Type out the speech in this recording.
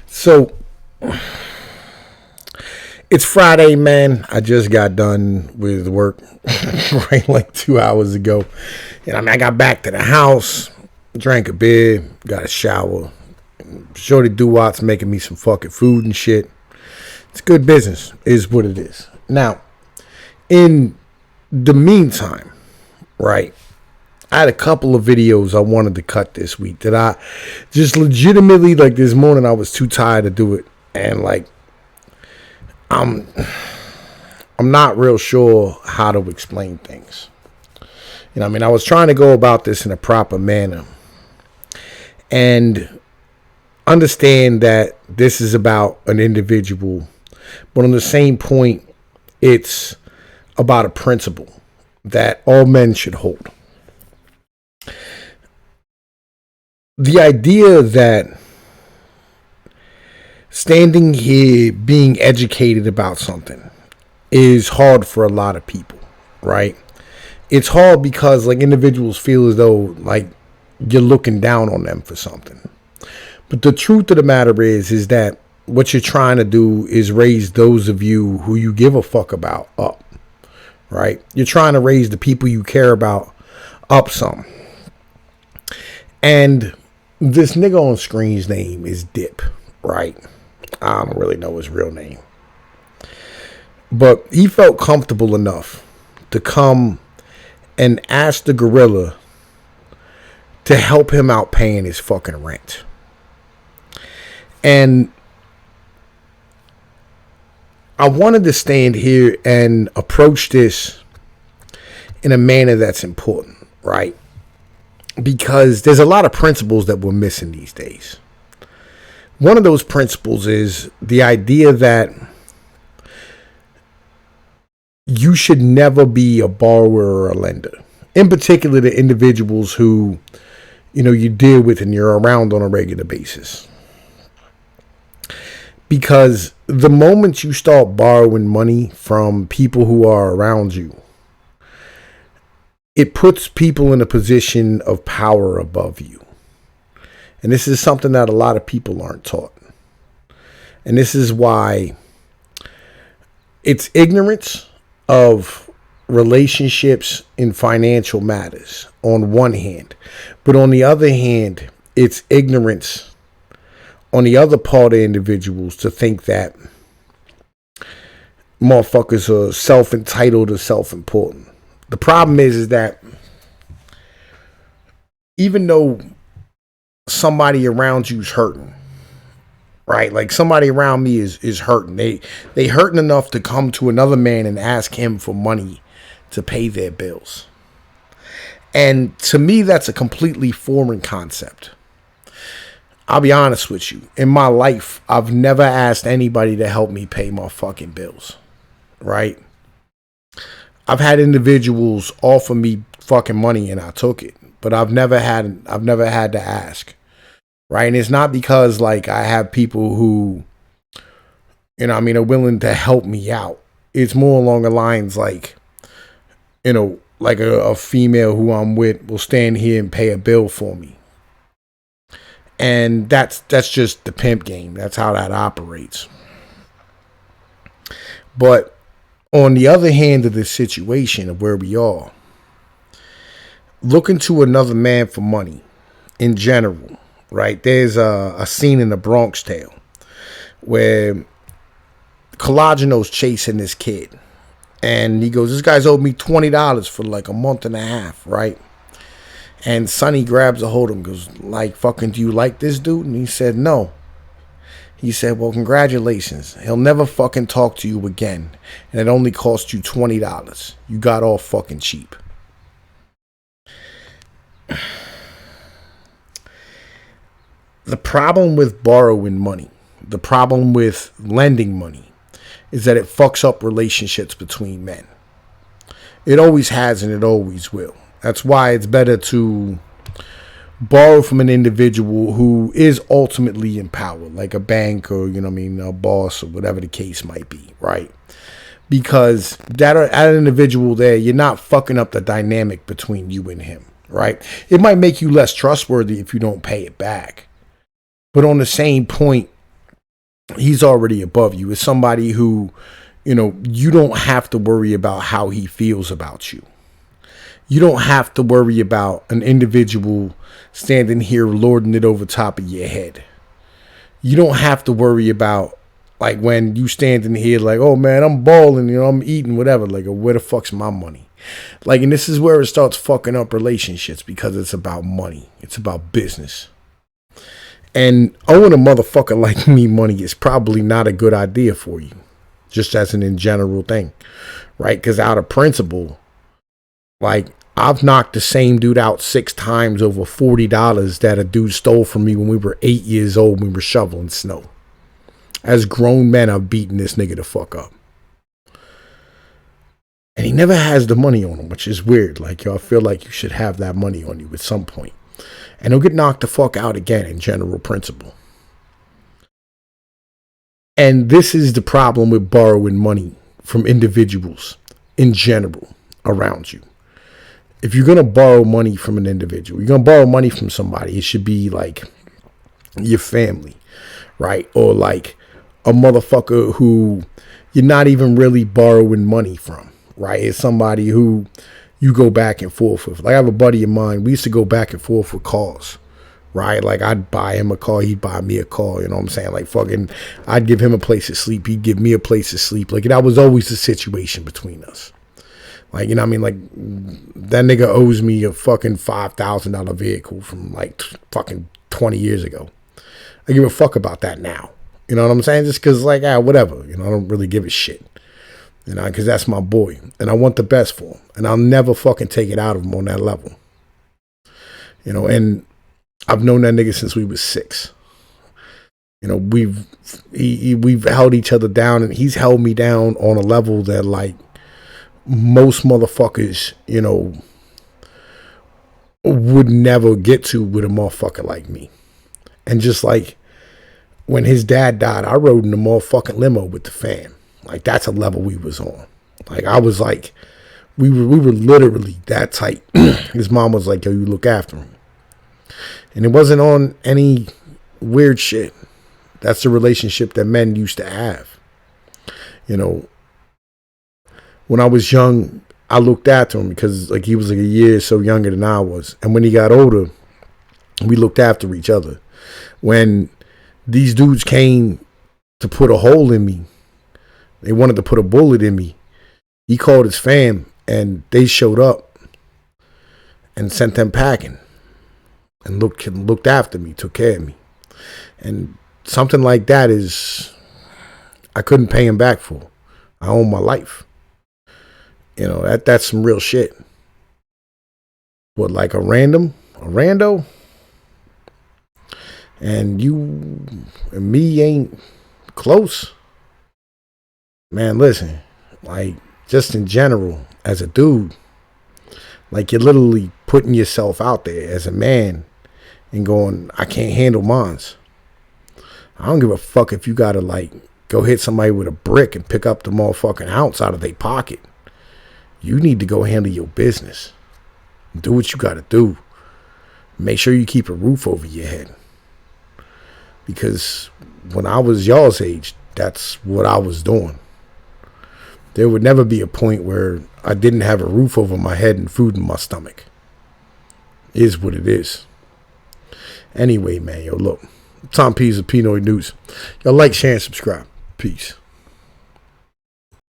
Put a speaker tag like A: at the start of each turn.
A: So it's Friday, man. I just got done with work right like 2 hours ago. And I mean, I got back to the house, drank a beer, got a shower. Shorty Duwat's making me some fucking food and shit. It's good business, is what it is. Now, in the meantime, right, I had a couple of videos I wanted to cut this week that I just legitimately, like this morning, I was too tired to do it. And like, I'm not real sure how to explain things. You know, I mean, I was trying to go about this in a proper manner and understand that this is about an individual, but on the same point, it's about a principle that all men should hold. The idea that standing here being educated about something is hard for a lot of people, right? It's hard because like individuals feel as though like you're looking down on them for something. But the truth of the matter is that what you're trying to do is raise those of you who you give a fuck about up, right? You're trying to raise the people you care about up some. And this nigga on screen's name is Dip, right? I don't really know his real name. But he felt comfortable enough to come and ask the gorilla to help him out paying his fucking rent. And I wanted to stand here and approach this in a manner that's important, right? Because there's a lot of principles that we're missing these days. One of those principles is the idea that you should never be a borrower or a lender. In particular, the individuals who, you know, you deal with and you're around on a regular basis. Because the moment you start borrowing money from people who are around you, it puts people in a position of power above you. And this is something that a lot of people aren't taught. And this is why it's ignorance of relationships in financial matters on one hand. But on the other hand, it's ignorance on the other part of individuals to think that motherfuckers are self-entitled or self-important. The problem is that even though somebody around you's hurting, right? Like somebody around me is hurting. They hurting enough to come to another man and ask him for money to pay their bills. And to me, that's a completely foreign concept. I'll be honest with you. In my life, I've never asked anybody to help me pay my fucking bills, right? I've had individuals offer me fucking money and I took it, but I've never had to ask, right? And it's not because like I have people who, you know, I mean, are willing to help me out. It's more along the lines like, you know, like a female who I'm with will stand here and pay a bill for me. And that's just the pimp game. That's how that operates. But on the other hand of this situation of where we are, looking to another man for money in general, right? There's a scene in the Bronx Tale where Collageno's chasing this kid. And he goes, this guy's owed me $20 for like a month and a half, right? And Sonny grabs a hold of him, goes, like, fucking, do you like this dude? And he said, no. He said, well, congratulations. He'll never fucking talk to you again. And it only cost you $20. You got off fucking cheap. The problem with borrowing money, the problem with lending money, is that it fucks up relationships between men. It always has and it always will. That's why it's better to borrow from an individual who is ultimately in power, like a bank or, you know what I mean, a boss or whatever the case might be, right? Because that individual there, you're not fucking up the dynamic between you and him, right? It might make you less trustworthy if you don't pay it back. But on the same point, He's already above you. It's somebody who, you don't have to worry about how he feels about you. You don't have to worry about an individual standing here lording it over top of your head. You don't have to worry about, like, when you standing here like, oh man, I'm balling, I'm eating, whatever. Like, where the fuck's my money? Like, and this is where it starts fucking up relationships, because it's about money. It's about business. And owing a motherfucker like me money is probably not a good idea for you. Just as an in general thing. Right? Because out of principle, like, I've knocked the same dude out 6 times over $40 that a dude stole from me when we were 8 years old when we were shoveling snow. As grown men, I've beaten this nigga the fuck up. And he never has the money on him, which is weird. Like, I feel like you should have that money on you at some point. And he'll get knocked the fuck out again in general principle. And this is the problem with borrowing money from individuals in general around you. If you're going to borrow money from an individual, you're going to borrow money from somebody, it should be like your family, right? Or like a motherfucker who you're not even really borrowing money from, right? It's somebody who you go back and forth with. Like, I have a buddy of mine, we used to go back and forth with cars, right? Like, I'd buy him a car, he'd buy me a car, you know what I'm saying? Like, fucking, I'd give him a place to sleep, he'd give me a place to sleep. Like, that was always the situation between us. Like, you know what I mean? Like, that nigga owes me a fucking $5,000 vehicle from like fucking 20 years ago. I give a fuck about that now. You know what I'm saying? Just because, like, whatever. I don't really give a shit. Because that's my boy. And I want the best for him. And I'll never fucking take it out of him on that level. And I've known that nigga since we was 6. We've held each other down, and he's held me down on a level that, like, most motherfuckers, would never get to with a motherfucker like me. And just like when his dad died, I rode in a motherfucking limo with the fam. Like, that's a level we was on. Like, I was like, we were literally that tight. His mom was like, yo, you look after him. And it wasn't on any weird shit. That's the relationship that men used to have. When I was young, I looked after him because, like, he was like a year or so younger than I was. And when he got older, we looked after each other. When these dudes came to put a hole in me, they wanted to put a bullet in me, he called his fam, and they showed up and sent them packing and looked after me, took care of me. And something like that is, I couldn't pay him back for. I own my life. That's some real shit. What, like a rando? And you and me ain't close? Man, listen, like, just in general, as a dude, like, you're literally putting yourself out there as a man and going, I can't handle mines. I don't give a fuck if you gotta, like, go hit somebody with a brick and pick up the motherfucking ounce out of their pocket. You need to go handle your business. Do what you got to do. Make sure you keep a roof over your head. Because when I was y'all's age, that's what I was doing. There would never be a point where I didn't have a roof over my head and food in my stomach. It is what it is. Anyway, man, yo, look. Tom P's of Pnoid News. Y'all like, share, and subscribe. Peace.